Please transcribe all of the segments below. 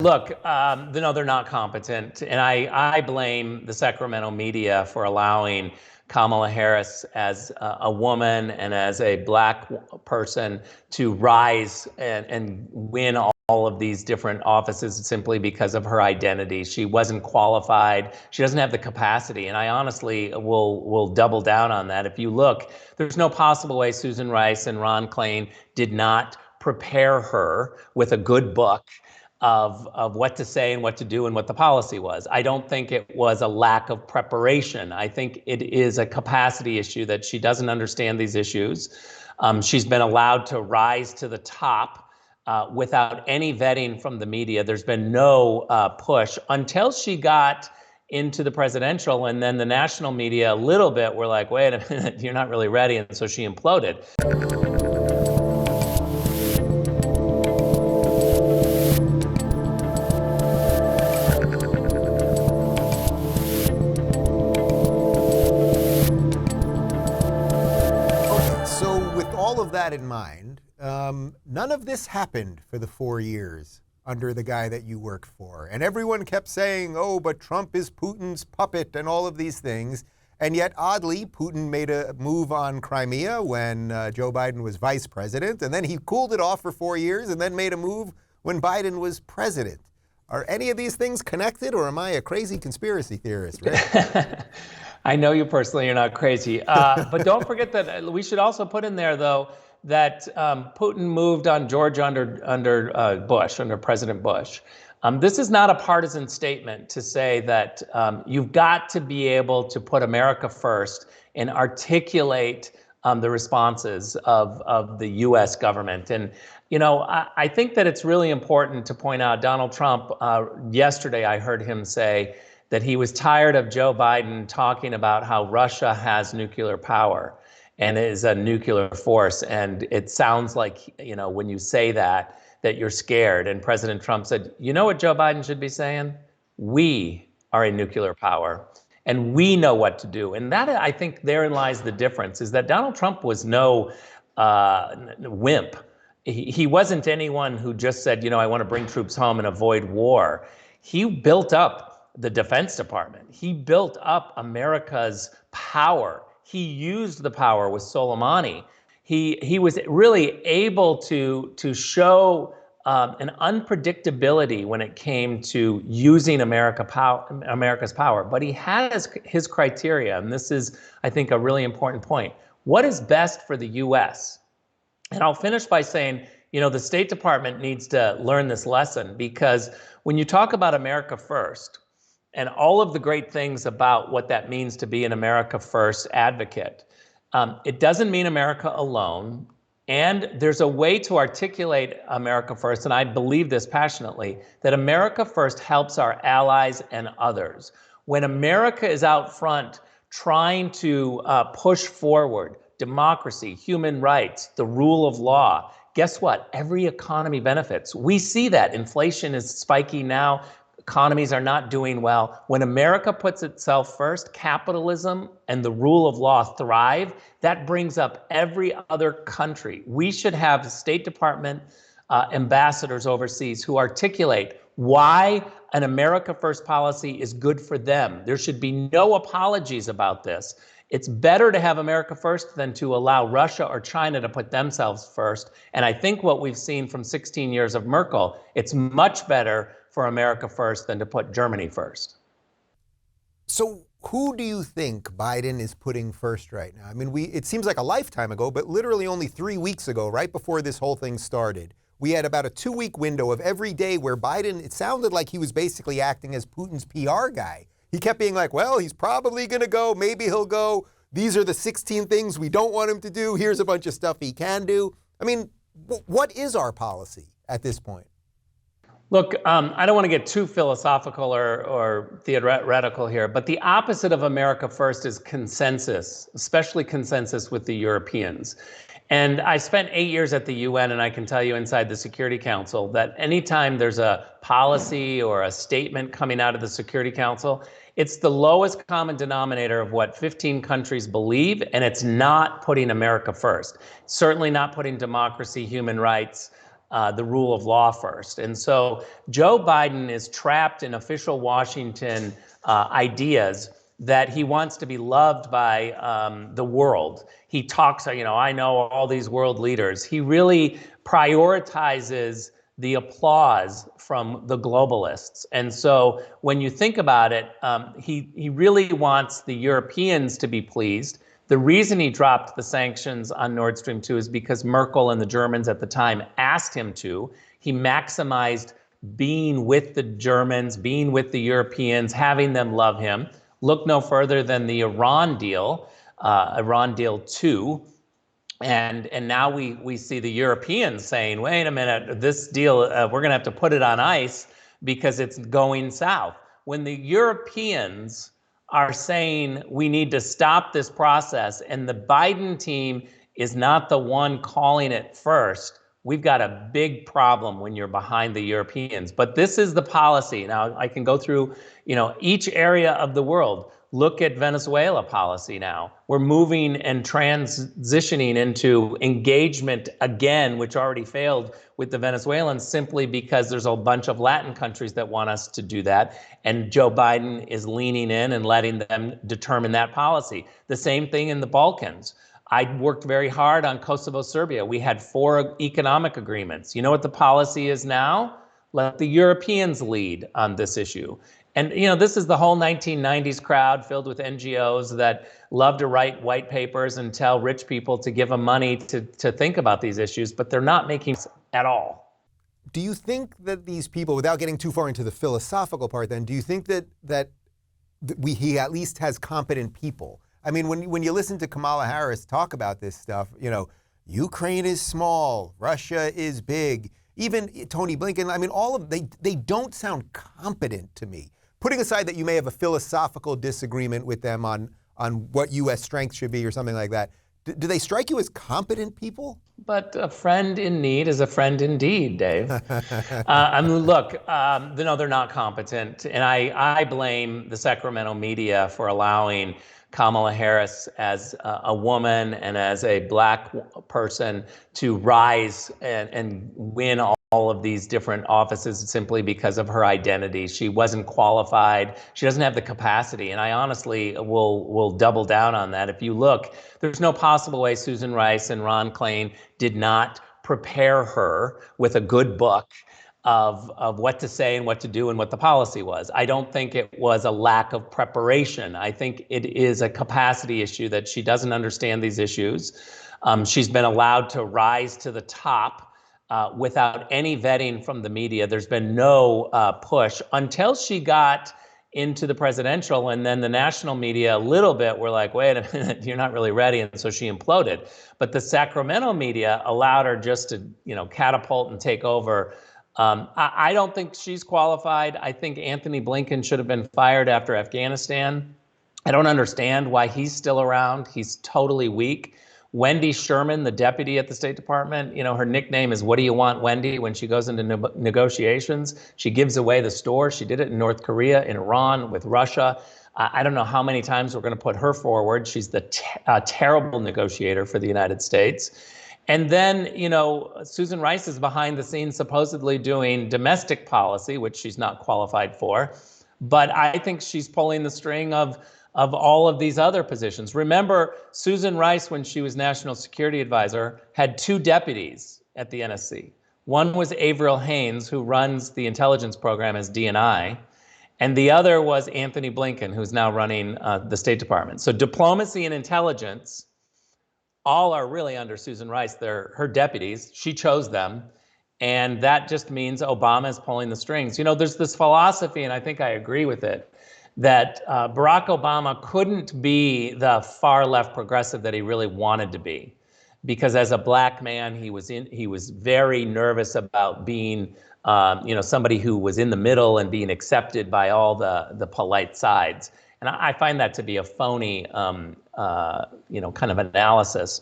Look, no, they're not competent. And I blame the Sacramento media for allowing Kamala Harris as a woman and as a black person to rise and win all of these different offices simply because of her identity. She wasn't qualified. She doesn't have the capacity. And I honestly will double down on that. If you look, there's no possible way Susan Rice and Ron Klain did not prepare her with a good book of what to say and what to do and what the policy was. I don't think it was a lack of preparation. I think it is a capacity issue that she doesn't understand these issues. She's been allowed to rise to the top without any vetting from the media. There's been no push until she got into the presidential, and then the national media a little bit were like, wait a minute, you're not really ready. And so she imploded. All of that in mind, none of this happened for the 4 years under the guy that you worked for. And everyone kept saying, oh, but Trump is Putin's puppet and all of these things. And yet, oddly, Putin made a move on Crimea when Joe Biden was vice president. And then he cooled it off for 4 years and then made a move when Biden was president. Are any of these things connected, or am I a crazy conspiracy theorist, Rick? I know you personally, you're not crazy. But don't forget that we should also put in there, though, that Putin moved on Georgia under Bush, under President Bush. This is not a partisan statement to say that you've got to be able to put America first and articulate the responses of the U.S. government. And, you know, I think that it's really important to point out Donald Trump, yesterday I heard him say that he was tired of Joe Biden talking about how Russia has nuclear power and is a nuclear force. And it sounds like, you know, when you say that you're scared. And President Trump said, you know what Joe Biden should be saying? We are a nuclear power and we know what to do. And that, I think, therein lies the difference, is that Donald Trump was no wimp. He wasn't anyone who just said, you know, I want to bring troops home and avoid war. He built up the Defense Department. He built up America's power. He used the power with Soleimani. He was really able to show an unpredictability when it came to using America's power. But he has his criteria, and this is, I think, a really important point. What is best for the U.S.? And I'll finish by saying, you know, the State Department needs to learn this lesson, because when you talk about America first, and all of the great things about what that means to be an America First advocate, it doesn't mean America alone. And there's a way to articulate America First, and I believe this passionately, that America First helps our allies and others. When America is out front trying to push forward democracy, human rights, the rule of law, guess what? Every economy benefits. We see that inflation is spiking now. Economies are not doing well. When America puts itself first, capitalism and the rule of law thrive. That brings up every other country. We should have State Department ambassadors overseas who articulate why an America First policy is good for them. There should be no apologies about this. It's better to have America first than to allow Russia or China to put themselves first. And I think what we've seen from 16 years of Merkel, it's much better for America first than to put Germany first. So who do you think Biden is putting first right now? I mean, it seems like a lifetime ago, but literally only 3 weeks ago, right before this whole thing started, we had about a 2-week window of every day where Biden, it sounded like he was basically acting as Putin's PR guy. He kept being like, well, he's probably going to go. Maybe he'll go. These are the 16 things we don't want him to do. Here's a bunch of stuff he can do. I mean, what is our policy at this point? Look, I don't want to get too philosophical or theoretical here, but the opposite of America First is consensus, especially consensus with the Europeans. And I spent 8 years at the UN, and I can tell you inside the Security Council that anytime there's a policy or a statement coming out of the Security Council, it's the lowest common denominator of what 15 countries believe, and it's not putting America first. Certainly not putting democracy, human rights, the rule of law first. And so Joe Biden is trapped in official Washington ideas that he wants to be loved by the world. He talks, I know all these world leaders. He really prioritizes the applause from the globalists. And so when you think about it, he really wants the Europeans to be pleased. The reason he dropped the sanctions on Nord Stream 2 is because Merkel and the Germans at the time asked him to. He maximized being with the Germans, being with the Europeans, having them love him. Look no further than the Iran deal 2. And now we see the Europeans saying, wait a minute, this deal, we're going to have to put it on ice because it's going south. When the Europeans are saying we need to stop this process and the Biden team is not the one calling it first, we've got a big problem when you're behind the Europeans. But this is the policy. Now, I can go through, each area of the world. Look at Venezuela policy now. We're moving and transitioning into engagement again, which already failed with the Venezuelans simply because there's a bunch of Latin countries that want us to do that. And Joe Biden is leaning in and letting them determine that policy. The same thing in the Balkans. I worked very hard on Kosovo, Serbia. We had 4 economic agreements. You know what the policy is now? Let the Europeans lead on this issue. And, this is the whole 1990s crowd filled with NGOs that love to write white papers and tell rich people to give them money to think about these issues, but they're not making sense at all. Do you think that these people, without getting too far into the philosophical part then, do you think that he at least has competent people? I mean, when you listen to Kamala Harris talk about this stuff, Ukraine is small, Russia is big, even Tony Blinken, I mean, all of they don't sound competent to me. Putting aside that you may have a philosophical disagreement with them on what U.S. strength should be or something like that, do they strike you as competent people? But a friend in need is a friend indeed, Dave. Look, no, they're not competent. And I blame the Sacramento media for allowing Kamala Harris as a woman and as a black person to rise and win all of these different offices simply because of her identity. She wasn't qualified. She doesn't have the capacity. And I honestly will double down on that. If you look, there's no possible way Susan Rice and Ron Klain did not prepare her with a good book of what to say and what to do and what the policy was. I don't think it was a lack of preparation. I think it is a capacity issue that she doesn't understand these issues. She's been allowed to rise to the top without any vetting from the media. There's been no push until she got into the presidential, and then the national media a little bit were like, wait a minute, you're not really ready. And so she imploded. But the Sacramento media allowed her just to, catapult and take over. I don't think she's qualified. I think Anthony Blinken should have been fired after Afghanistan. I don't understand why he's still around. He's totally weak. Wendy Sherman, the deputy at the State Department, her nickname is "What do you want, Wendy?" When she goes into negotiations, she gives away the store. She did it in North Korea, in Iran, with Russia. I don't know how many times we're going to put her forward. She's the terrible negotiator for the United States. And then, Susan Rice is behind the scenes supposedly doing domestic policy, which she's not qualified for. But I think she's pulling the string of all of these other positions. Remember, Susan Rice, when she was National Security Advisor, had 2 deputies at the NSC. One was Avril Haines, who runs the intelligence program as DNI, and the other was Anthony Blinken, who's now running the State Department. So diplomacy and intelligence all are really under Susan Rice. They're her deputies. She chose them. And that just means Obama is pulling the strings. There's this philosophy, and I think I agree with it, that Barack Obama couldn't be the far left progressive that he really wanted to be, because as a black man, he was very nervous about being, somebody who was in the middle and being accepted by all the polite sides. And I find that to be a phony, kind of analysis.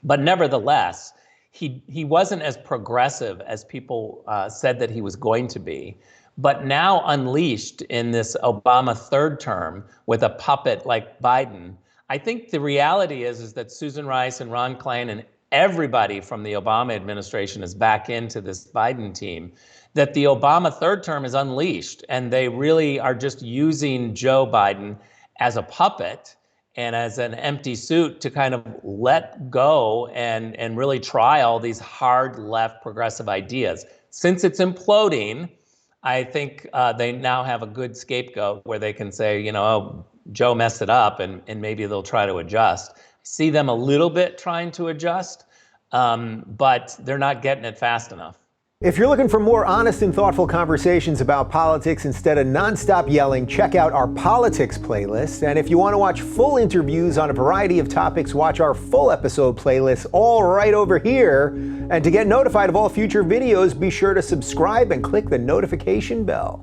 But nevertheless, he wasn't as progressive as people said that he was going to be. But now unleashed in this Obama third term with a puppet like Biden, I think the reality is that Susan Rice and Ron Klain everybody from the Obama administration is back into this Biden team, that the Obama third term is unleashed, and they really are just using Joe Biden as a puppet and as an empty suit to kind of let go and really try all these hard left progressive ideas. Since it's imploding, I think they now have a good scapegoat where they can say, oh, Joe messed it up, and maybe they'll try to adjust. See them a little bit trying to adjust, but they're not getting it fast enough. If you're looking for more honest and thoughtful conversations about politics instead of nonstop yelling, check out our politics playlist. And if you want to watch full interviews on a variety of topics, watch our full episode playlist all right over here. And to get notified of all future videos, be sure to subscribe and click the notification bell.